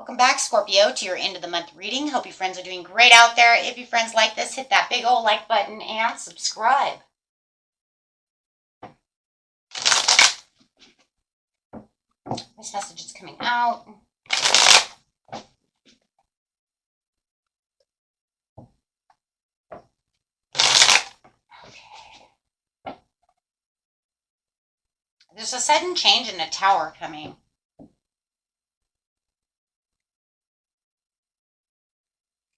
Welcome back, Scorpio, to your end of the month reading. Hope you friends are doing great out there. If you friends like this, hit that big old like button and subscribe. This message is coming out. Okay. There's a sudden change in the Tower coming.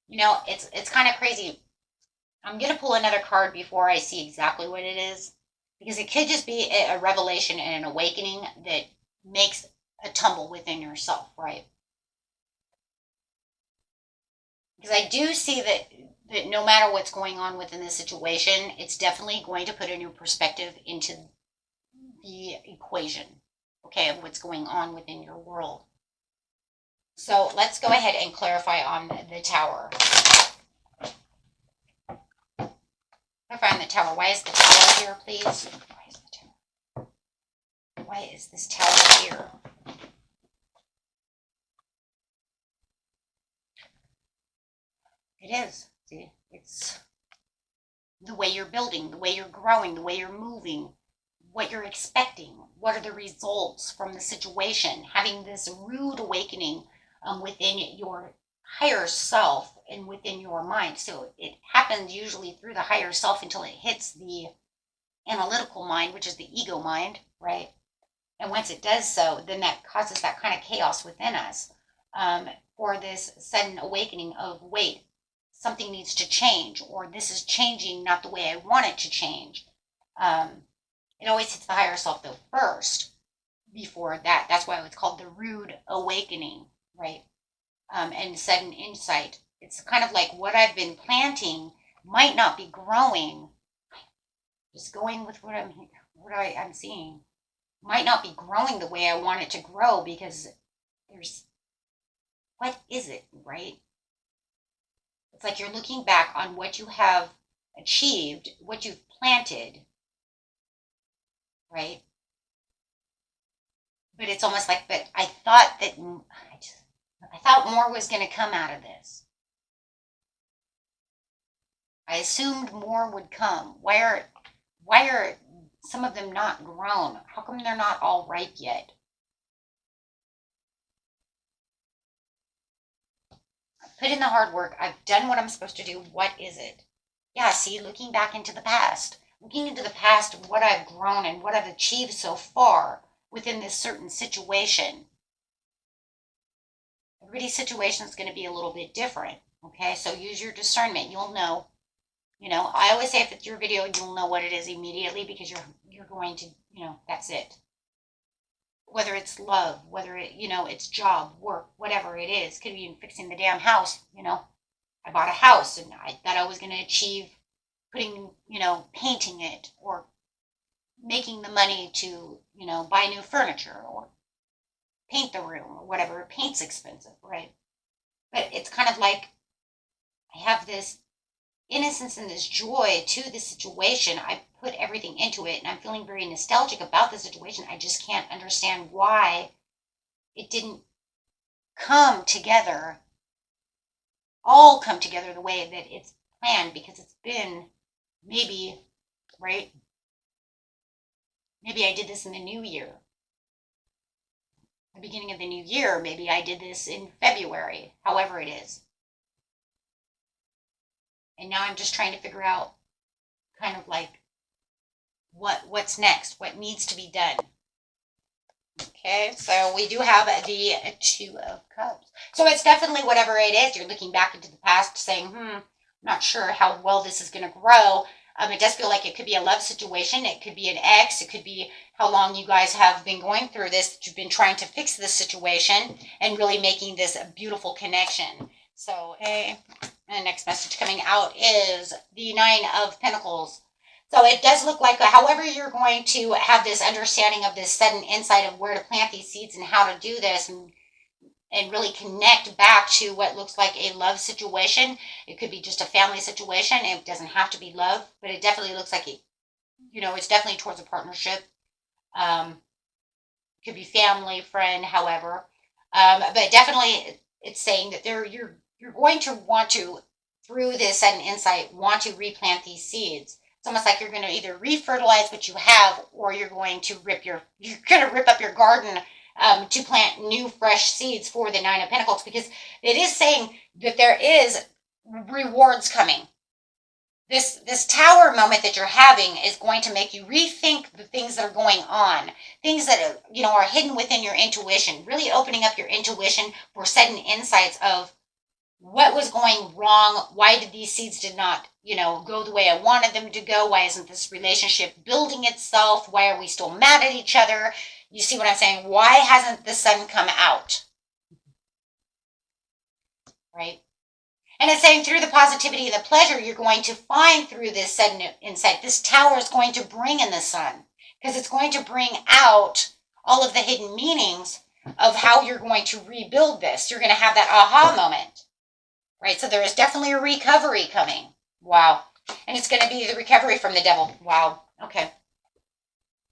You know, it's kind of crazy. I'm going to pull another card before I see exactly what it is, because it could just be a revelation and an awakening that makes a tumble within yourself, right? Because I do see that no matter what's going on within this situation, it's definitely going to put a new perspective into the equation, okay, of what's going on within your world. So let's go ahead and clarify on the Tower. Clarify on the Tower. Why is the Tower here, please? Why is the Tower? Why is this Tower here? It is. See, it's the way you're building, the way you're growing, the way you're moving, what you're expecting, what are the results from the situation, having this rude awakening within your higher self and within your mind. So it happens usually through the higher self until it hits the analytical mind, which is the ego mind, right? And once it does so, then that causes that kind of chaos within us, for this sudden awakening of, wait, something needs to change, or this is changing not the way I want it to change. It always hits the higher self though first before that. That's why it's called the rude awakening, right? And sudden insight. It's kind of like what I've been planting might not be growing. Just going with what I'm seeing might not be growing the way I want it to grow, because there's, what is it, right? It's like you're looking back on what you have achieved, what you've planted, right? But it's almost like, but I thought that I thought more was going to come out of this. I assumed more would come. Why are some of them not grown? How come they're not all ripe yet? I've put in the hard work. I've done what I'm supposed to do. What is it? Yeah, see, looking back into the past. Looking into the past of what I've grown and what I've achieved so far within this certain situation. Everybody's situation is going to be a little bit different. Okay, so use your discernment. You'll know. You know, I always say if it's your video, you'll know what it is immediately, because you're going to, that's it. Whether it's love, whether it's job, work, whatever it is, could be fixing the damn house. I bought a house and I thought I was going to achieve putting, painting it, or making the money to, buy new furniture or paint the room or whatever. Paint's expensive, right? But it's kind of like I have this innocence and this joy to the situation. I put everything into it and I'm feeling very nostalgic about the situation. I just can't understand why it didn't come together, all come together the way that it's planned, because it's been maybe, right? Maybe I did this in the new year. The beginning of the new year, maybe I did this in February, however it is. And now I'm just trying to figure out kind of like what's next, what needs to be done. Okay, so we do have the Two of Cups. So it's definitely whatever it is. You're looking back into the past saying, I'm not sure how well this is going to grow. It does feel like it could be a love situation. It could be an ex. It could be how long you guys have been going through this, that you've been trying to fix this situation and really making this a beautiful connection. So, okay. And the next message coming out is the Nine of Pentacles. So it does look like, however you're going to have this understanding of this sudden insight of where to plant these seeds and how to do this, and really connect back to what looks like a love situation. It could be just a family situation. It doesn't have to be love, but it definitely looks like it, it's definitely towards a partnership. Could be family, friend, however. But definitely it's saying that you're going to want to, through this sudden insight, want to replant these seeds. It's almost like you're going to either refertilize what you have, or you're going to rip up your garden to plant new fresh seeds for the Nine of Pentacles, because it is saying that there is rewards coming. This tower moment that you're having is going to make you rethink the things that are going on, things that are hidden within your intuition, really opening up your intuition for sudden insights of what was going wrong. Why did these seeds did not go the way I wanted them to go? Why isn't this relationship building itself? Why are we still mad at each other? You see what I'm saying? Why hasn't the sun come out? Right? And it's saying through the positivity and the pleasure you're going to find through this sudden insight, this tower is going to bring in the sun, because it's going to bring out all of the hidden meanings of how you're going to rebuild this. You're going to have that aha moment, right? So there is definitely a recovery coming. Wow. And it's going to be the recovery from the devil. Wow. Okay.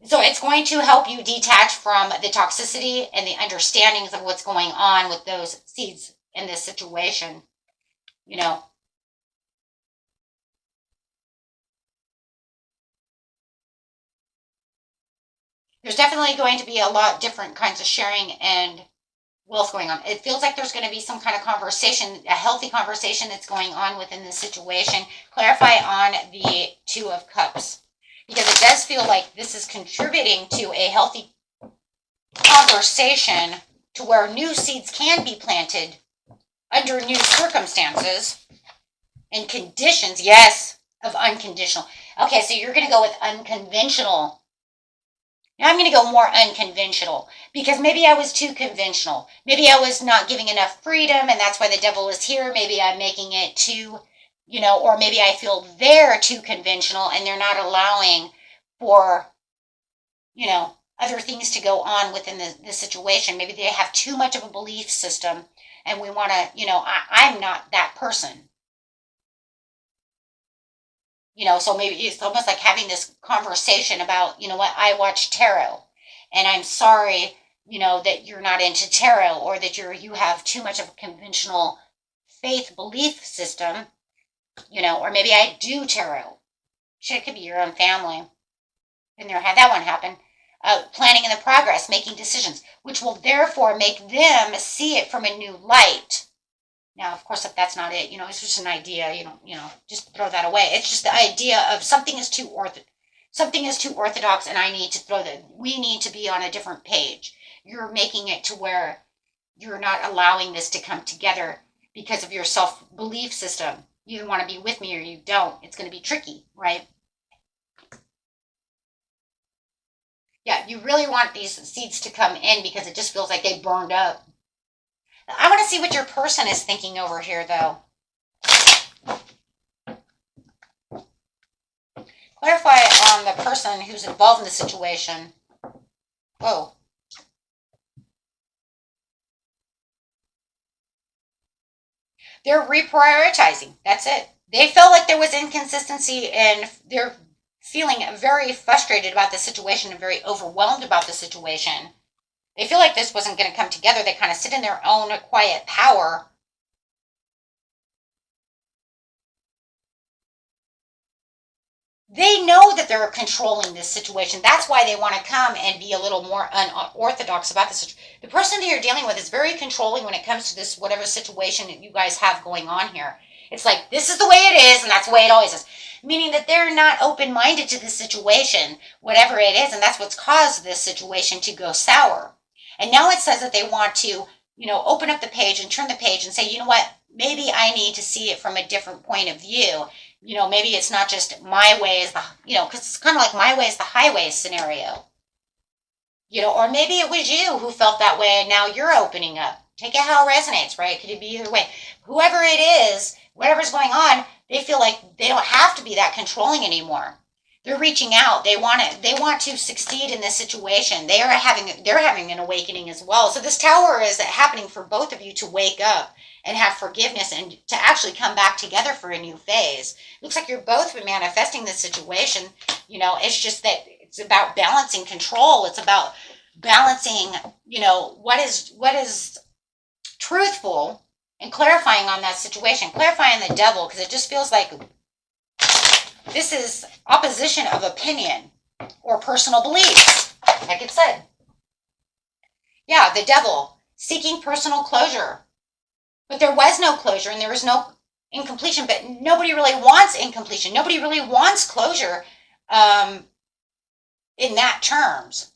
So it's going to help you detach from the toxicity and the understandings of what's going on with those seeds in this situation. There's definitely going to be a lot different kinds of sharing and wealth going on. It feels like there's going to be some kind of conversation, a healthy conversation that's going on within this situation. Clarify on the Two of Cups, because it does feel like this is contributing to a healthy conversation to where new seeds can be planted under new circumstances and conditions. Yes, of unconditional. Okay, so you're going to go with unconventional. Now I'm going to go more unconventional, because maybe I was too conventional. Maybe I was not giving enough freedom, and that's why the devil is here. Maybe I'm making it too, or maybe I feel they're too conventional and they're not allowing for, other things to go on within the situation. Maybe they have too much of a belief system, and we want to, I'm not that person. So maybe it's almost like having this conversation about, I watch tarot, and I'm sorry, that you're not into tarot, or that you have too much of a conventional faith belief system, or maybe I do tarot. Shit, it could be your own family. Been there, had that one happen. Planning in the progress, making decisions, which will therefore make them see it from a new light. Now, of course, if that's not it, it's just an idea, just throw that away. It's just the idea of something is too orthodox, and I need to we need to be on a different page. You're making it to where you're not allowing this to come together because of your self-belief system. You either want to be with me or you don't. It's going to be tricky, right? Yeah, you really want these seeds to come in, because it just feels like they burned up. I want to see what your person is thinking over here, though. Clarify on the person who's involved in the situation. Whoa. They're reprioritizing. That's it. They felt like there was inconsistency, and they're feeling very frustrated about the situation and very overwhelmed about the situation. They feel like this wasn't going to come together. They kind of sit in their own quiet power. They know that they're controlling this situation. That's why they want to come and be a little more unorthodox about this. The person that you're dealing with is very controlling when it comes to this, whatever situation that you guys have going on here. It's like, this is the way it is, and that's the way it always is. Meaning that they're not open-minded to the situation, whatever it is, and that's what's caused this situation to go sour. And now it says that they want to, open up the page and turn the page and say, you know what, maybe I need to see it from a different point of view. Maybe it's not just my way is the, because it's kind of like my way is the highway scenario. Or maybe it was you who felt that way and now you're opening up. Take it how it resonates, right? Could it be either way? Whoever it is, whatever's going on, they feel like they don't have to be that controlling anymore. They're reaching out. They want to succeed in this situation. They're having an awakening as well. So this tower is happening for both of you to wake up and have forgiveness and to actually come back together for a new phase. Looks like you're both manifesting this situation. It's just that it's about balancing control. It's about balancing, what is truthful and clarifying on that situation, clarifying the devil, because it just feels like this is opposition of opinion or personal beliefs, like it said. Yeah, the devil, seeking personal closure. But there was no closure and there was no incompletion, but nobody really wants incompletion. Nobody really wants closure in that terms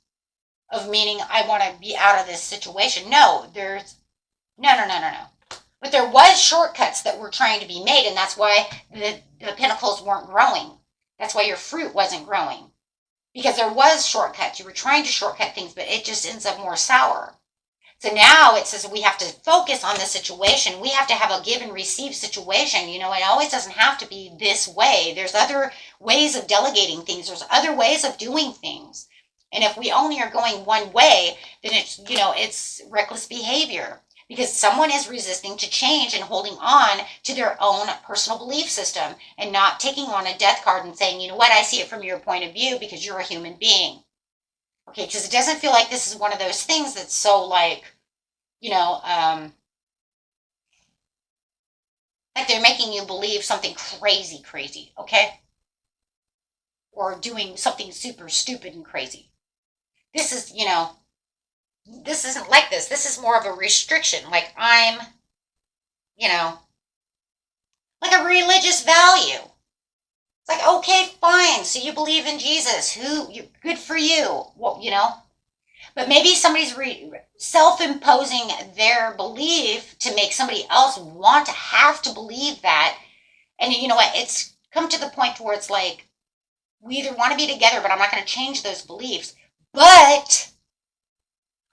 of meaning I want to be out of this situation. No, there's no. But there was shortcuts that were trying to be made, and that's why the pentacles weren't growing. That's why your fruit wasn't growing. Because there was shortcuts. You were trying to shortcut things, but it just ends up more sour. So now it says we have to focus on the situation. We have to have a give and receive situation. You know, it always doesn't have to be this way. There's other ways of delegating things. There's other ways of doing things. And if we only are going one way, then it's, you know, it's reckless behavior because someone is resisting to change and holding on to their own personal belief system and not taking on a death card and saying, you know what, I see it from your point of view because you're a human being. Okay, because it doesn't feel like this is one of those things that's so like, you know, like they're making you believe something crazy, okay? Or doing something super stupid and crazy. This is, you know, this isn't like this. This is more of a restriction. Like I'm, you know, like a religious value. It's like, okay, fine. So you believe in Jesus. Good for you. Well, you know, but maybe somebody's self-imposing their belief to make somebody else want to have to believe that. And you know what? It's come to the point where it's like, we either want to be together, but I'm not going to change those beliefs. But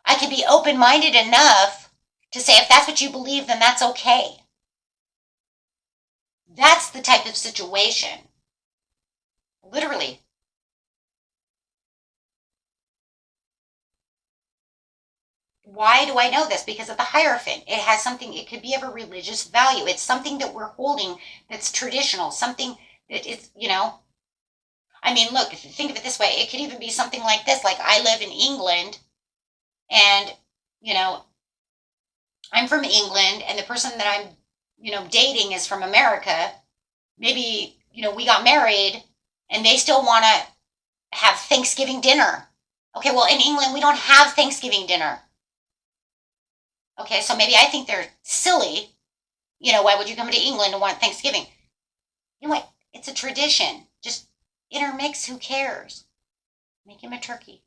I can be open-minded enough to say, if that's what you believe, then that's okay. That's the type of situation. Literally. Why do I know this? Because of the Hierophant. It has something, it could be of a religious value. It's something that we're holding that's traditional, something that is, you know. I mean, look, if you think of it this way, it could even be something like this. Like I live in England and, you know, I'm from England and the person that I'm, you know, dating is from America. Maybe, you know, we got married and they still want to have Thanksgiving dinner. Okay, well, in England, we don't have Thanksgiving dinner. Okay, so maybe I think they're silly. You know, why would you come to England and want Thanksgiving? You know what? It's a tradition. Just intermix, who cares? Make him a turkey.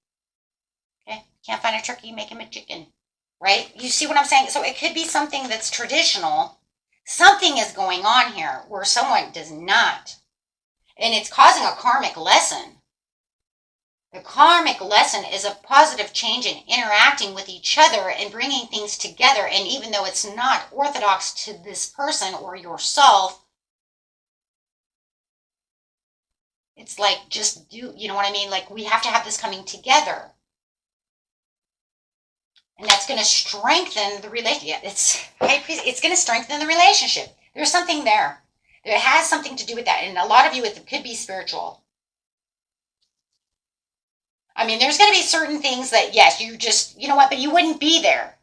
Okay? Can't find a turkey, make him a chicken. Right? You see what I'm saying? So it could be something that's traditional. Something is going on here where someone does not. And it's causing a karmic lesson. The karmic lesson is a positive change in interacting with each other and bringing things together. And even though it's not orthodox to this person or yourself, it's like just do, you know what I mean? Like we have to have this coming together. And that's going to strengthen the relationship. It's going to strengthen the relationship. There's something there. It has something to do with that. And a lot of you, it could be spiritual. I mean, there's going to be certain things that, yes, you just, you know what, but you wouldn't be there.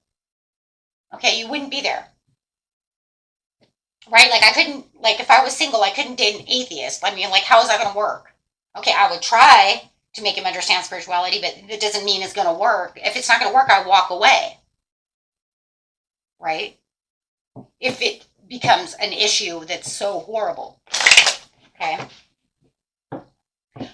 Okay, you wouldn't be there. Right? Like I couldn't, like if I was single, I couldn't date an atheist. I mean, like how is that going to work? Okay, I would try to make him understand spirituality, but it doesn't mean it's going to work. If it's not going to work, I walk away. Right? If it becomes an issue that's so horrible. Okay?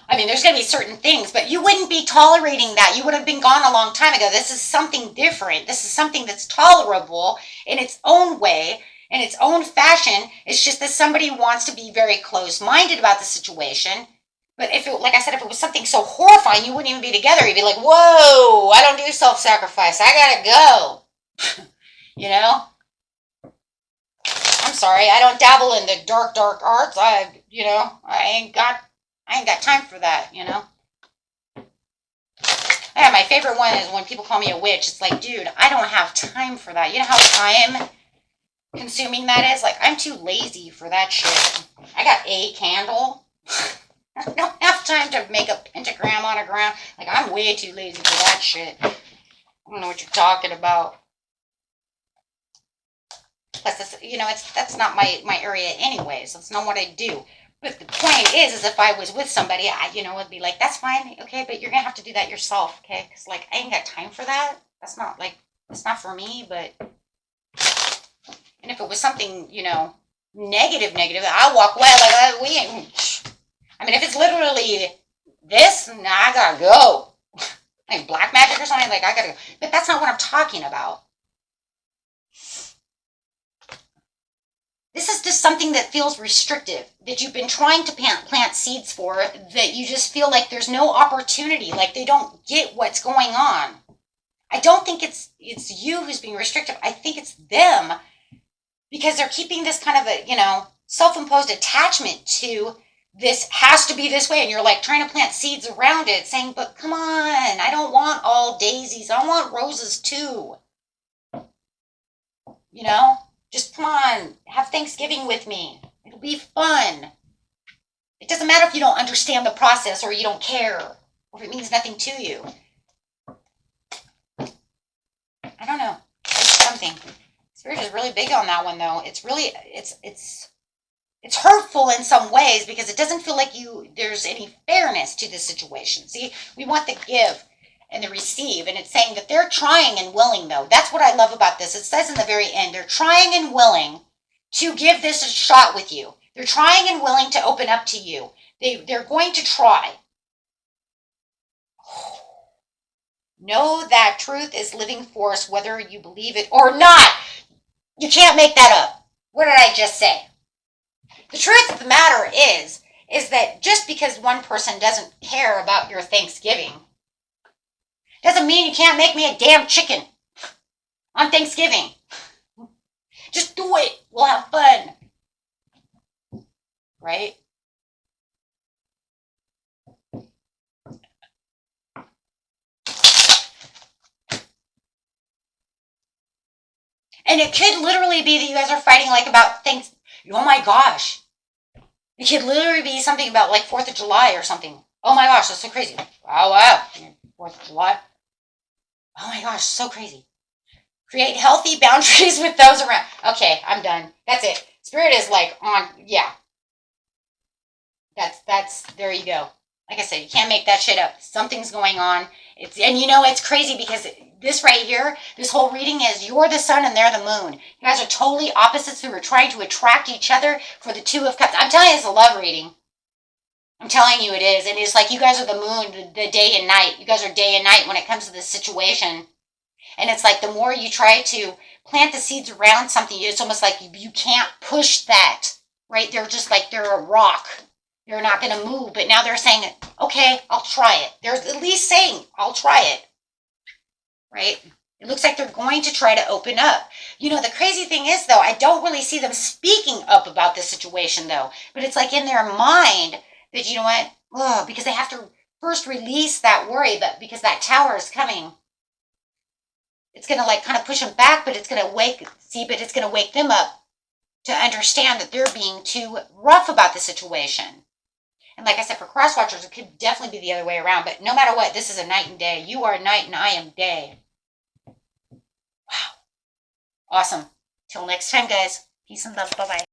I mean, there's going to be certain things, but you wouldn't be tolerating that. You would have been gone a long time ago. This is something different. This is something that's tolerable in its own way, in its own fashion. It's just that somebody wants to be very close-minded about the situation. But if it, like I said, if it was something so horrifying, you wouldn't even be together. You'd be like, whoa, I don't do self-sacrifice. I gotta go. You know? I'm sorry, I don't dabble in the dark arts. I ain't got time for that, you know? Yeah, my favorite one is when people call me a witch. It's like, dude, I don't have time for that. You know how time consuming that is? Like, I'm too lazy for that shit. I got a candle. I don't have time to make a pentagram on a ground. Like, I'm way too lazy for that shit. I don't know what you're talking about. Plus, that's not my area anyways. That's not what I do. But the point is if I was with somebody, would be like, that's fine, okay, but you're gonna have to do that yourself, okay? Because like I ain't got time for that. That's not for me. But and if it was something, negative, I'll walk away. Like we ain't. I mean, if it's literally this, nah, I gotta go. Like black magic or something, like I gotta go. But that's not what I'm talking about. This is just something that feels restrictive, that you've been trying to plant seeds for, that you just feel like there's no opportunity, like they don't get what's going on. I don't think it's you who's being restrictive. I think it's them, because they're keeping this kind of a, self-imposed attachment to this has to be this way. And you're like trying to plant seeds around it, saying, but come on, I don't want all daisies. I want roses too. Just come on, have Thanksgiving with me. It'll be fun. It doesn't matter if you don't understand the process or you don't care, or if it means nothing to you. I don't know. It's something. Spirit is really big on that one, though. It's really, it's hurtful in some ways, because it doesn't feel like there's any fairness to this situation. See, we want the give and the receive, and it's saying that they're trying and willing, though. That's what I love about this. It says in the very end, they're trying and willing to give this a shot with you. They're trying and willing to open up to you. They're going to try. Know that truth is living force, whether you believe it or not. You can't make that up. What did I just say? The truth of the matter is that just because one person doesn't care about your Thanksgiving doesn't mean you can't make me a damn chicken on Thanksgiving. Just do it. We'll have fun. Right? And it could literally be that you guys are fighting like about things. Oh my gosh. It could literally be something about like 4th of July or something. Oh my gosh, that's so crazy. Oh wow. 4th of July. Oh my gosh, so crazy. Create healthy boundaries with those around. Okay, I'm done. That's it. Spirit is like on, yeah. That's there you go. Like I said, you can't make that shit up. Something's going on. It's crazy because this right here, this whole reading is you're the sun and they're the moon. You guys are totally opposites who are trying to attract each other for the 2 of Cups. I'm telling you, it's a love reading. I'm telling you it is. And it's like you guys are the moon, the day and night. You guys are day and night when it comes to this situation. And it's like the more you try to plant the seeds around something, it's almost like you can't push that, right? They're just like they're a rock. They're not going to move. But now they're saying, okay, I'll try it. They're at least saying, I'll try it, right? It looks like they're going to try to open up. The crazy thing is, though, I don't really see them speaking up about this situation, though. But it's like in their mind that, you know what? Oh, because they have to first release that worry, but because that tower is coming. It's going to like kind of push them back, but it's going to wake them up to understand that they're being too rough about the situation. And like I said, for cross watchers, it could definitely be the other way around. But no matter what, this is a night and day. You are night and I am day. Wow. Awesome. Till next time, guys. Peace and love. Bye-bye.